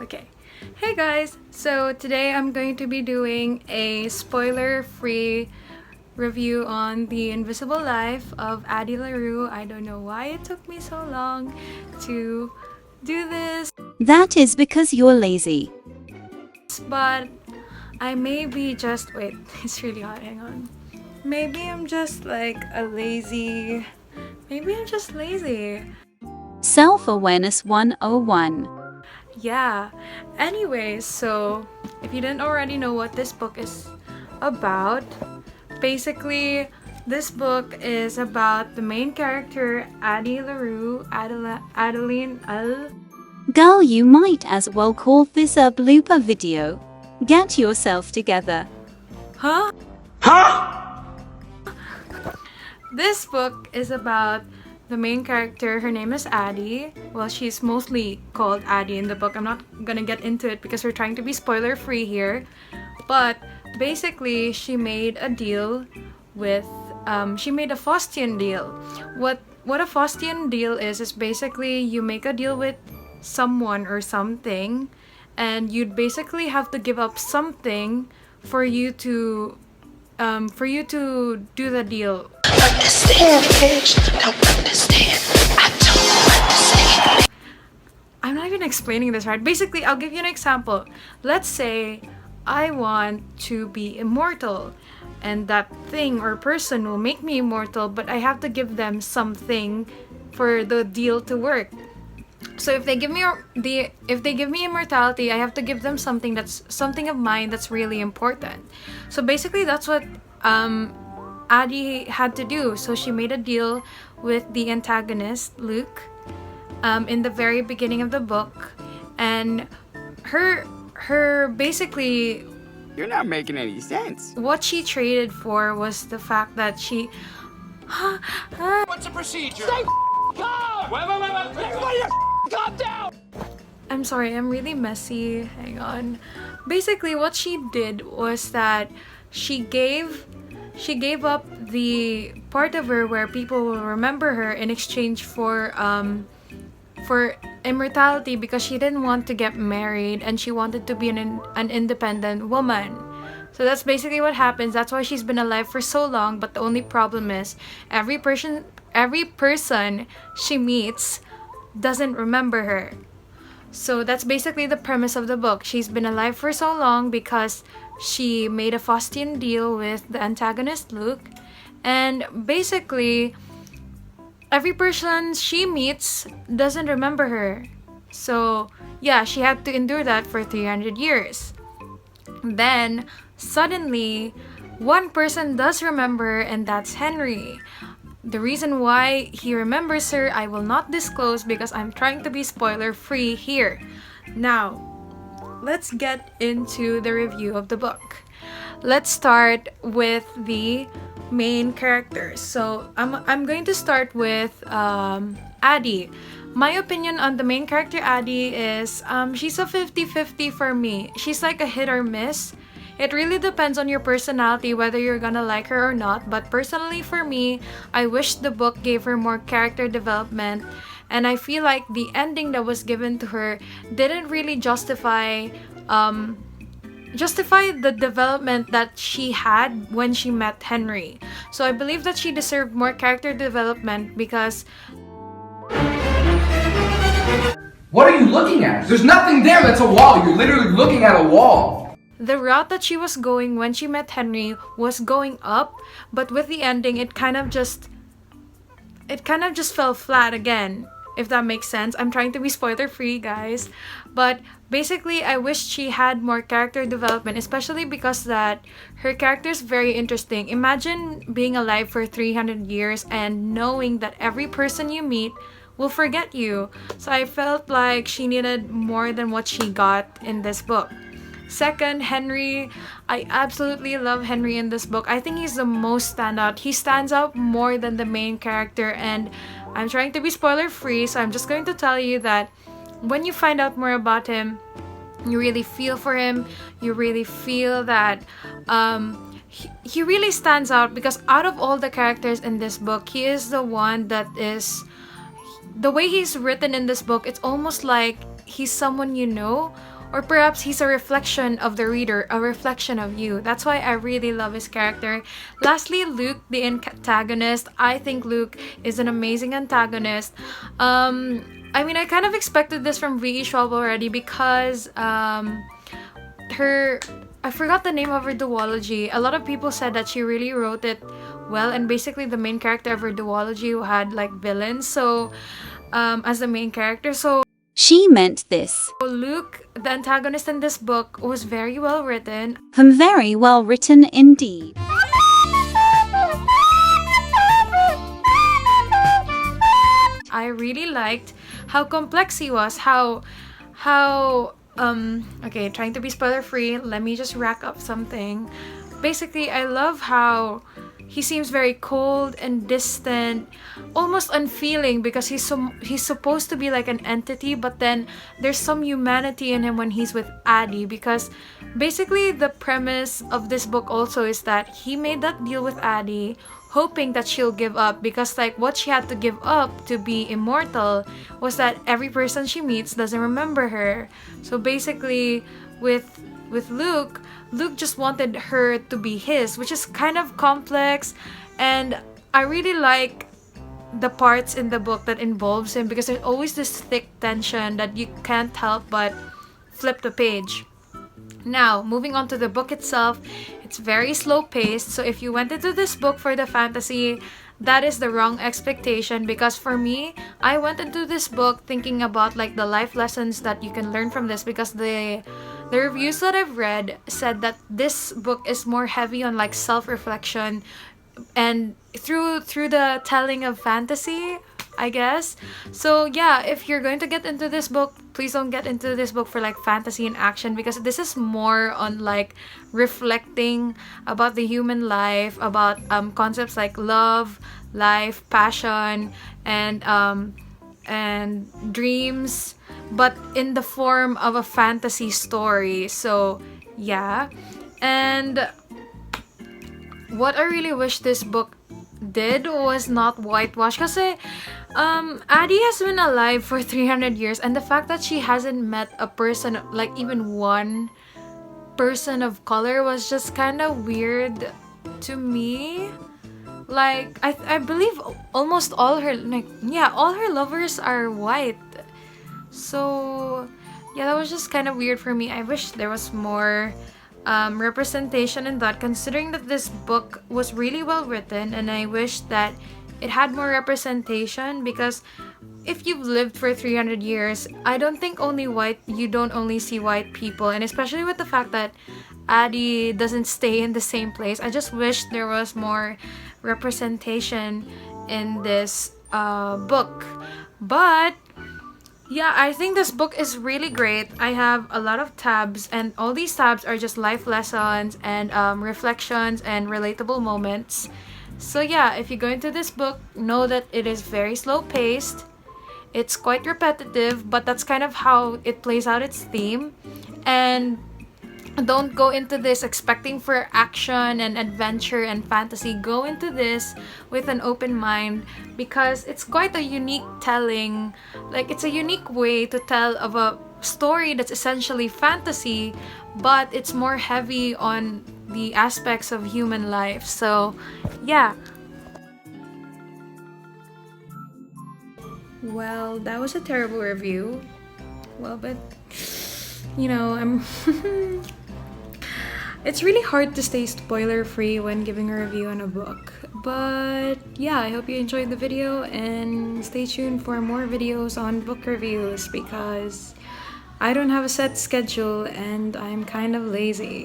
Okay. Hey guys! So today I'm going to be doing a spoiler-free review on The Invisible Life of Addie LaRue. I don't know why it took me so long to do this, That is because you're lazy. but I may be just... Wait, it's really hot, hang on. Maybe I'm just like a lazy... Maybe I'm just lazy. Self-Awareness 101. Yeah. Anyways, so if you didn't already know what this book is about, basically this book is about the main character Addie LaRue, Adeline L. Girl, you might as well call this a blooper video. Get yourself together. Huh? This book is about the main character. Her name is Addie. Well, she's mostly called Addie in the book. I'm not gonna get into it because we're trying to be spoiler free here. But basically, she made a deal with, she made a Faustian deal. What a Faustian deal is basically you make a deal with someone or something, and you'd basically have to give up something for you to do the deal. Understand, bitch. Don't understand. I don't understand. I'm not even explaining this right. Basically, I'll give you an example. Let's say I want to be immortal, and that thing or person will make me immortal, but I have to give them something for the deal to work. So if they give me immortality, I have to give them something of mine that's really important. So basically, that's what Addie had to do. So she made a deal with the antagonist Luke in the very beginning of the book, and her basically, you're not making any sense. what she traded for was the fact that she What's the procedure? Stay calm! Wait. Everybody calm down! I'm sorry, I'm really messy. Hang on. Basically, what she did was that she gave up the part of her where people will remember her in exchange for immortality, because she didn't want to get married and she wanted to be an independent woman. So that's basically what happens. That's why she's been alive for so long. But the only problem is every person she meets doesn't remember her. So that's basically the premise of the book. She's been alive for so long because she made a Faustian deal with the antagonist Luke, and basically every person she meets doesn't remember her. So yeah, she had to endure that for 300 years. Then suddenly one person does remember, and that's Henry. The reason why he remembers her, I will not disclose because I'm trying to be spoiler free here. Now, let's get into the review of the book. Let's start with the main characters. So I'm going to start with Addie. My opinion on the main character Addie is she's a 50-50 for me. She's like a hit or miss. It really depends on your personality whether you're gonna like her or not, but personally for me, I wish the book gave her more character development, and I feel like the ending that was given to her didn't really justify the development that she had when she met Henry. So I believe that she deserved more character development because... What are you looking at? There's nothing there, that's a wall. You're literally looking at a wall. the route that she was going when she met Henry was going up, but with the ending, it kind of just fell flat again, if that makes sense. I'm trying to be spoiler free, guys, but basically I wish she had more character development, especially because that her character is very interesting. Imagine being alive for 300 years and knowing that every person you meet will forget you. So I felt like she needed more than what she got in this book. Second, Henry. I absolutely love Henry in this book. I think he's the most standout. He stands out more than the main character, and I'm trying to be spoiler free, so I'm just going to tell you that when you find out more about him, you really feel for him. You really feel that he really stands out, because out of all the characters in this book, he is the one that is... The way he's written in this book, it's almost like he's someone you know, or perhaps he's a reflection of the reader, a reflection of you. That's why I really love his character. Lastly, Luke, the antagonist. I think Luke is an amazing antagonist. I mean, I kind of expected this from V.E. Schwab already because I forgot the name of her duology. A lot of people said that she really wrote it well, and basically the main character of her duology had like villains, so as the main character. So She meant this. Luke, the antagonist in this book, was very well written. Very well written indeed. I really liked how complex he was, okay, trying to be spoiler free, let me just rack up something. Basically, I love how he seems very cold and distant, almost unfeeling, because he's supposed to be like an entity, but then there's some humanity in him when he's with Addie, because basically the premise of this book also is that he made that deal with Addie hoping that she'll give up, because like what she had to give up to be immortal was that every person she meets doesn't remember her. So basically with Luke just wanted her to be his, which is kind of complex, and I really like the parts in the book that involves him, because there's always this thick tension that you can't help but flip the page. Now, moving on to the book itself, it's very slow paced, so if you went into this book for the fantasy, that is the wrong expectation, because for me, I went into this book thinking about like the life lessons that you can learn from this, because the reviews that I've read said that this book is more heavy on like self-reflection and through the telling of fantasy, I guess. So yeah, if you're going to get into this book, please don't get into this book for like fantasy and action, because this is more on like reflecting about the human life, about concepts like love, life, passion, and dreams, but in the form of a fantasy story. So yeah, and what I really wish this book did was not whitewash, kasi Addie has been alive for 300 years, and the fact that she hasn't met a person, like even one person of color, was just kind of weird to me. Like I believe almost all her all her lovers are white. So yeah, that was just kind of weird for me. I wish there was more representation in that, considering that this book was really well written, and I wish that it had more representation, because if you've lived for 300 years, I don't think you don't only see white people, and especially with the fact that Addie doesn't stay in the same place. I just wish there was more representation in this book. But yeah, I think this book is really great. I have a lot of tabs, and all these tabs are just life lessons and reflections and relatable moments. So yeah, if you go into this book, know that it is very slow paced. It's quite repetitive, but that's kind of how it plays out its theme. And don't go into this expecting for action and adventure and fantasy. Go into this with an open mind, because it's quite a unique telling. Like, it's a unique way to tell of a story that's essentially fantasy, but it's more heavy on the aspects of human life. So yeah. Well, that was a terrible review. Well, but I'm it's really hard to stay spoiler free when giving a review on a book. But yeah, I hope you enjoyed the video, and stay tuned for more videos on book reviews, because I don't have a set schedule and I'm kind of lazy.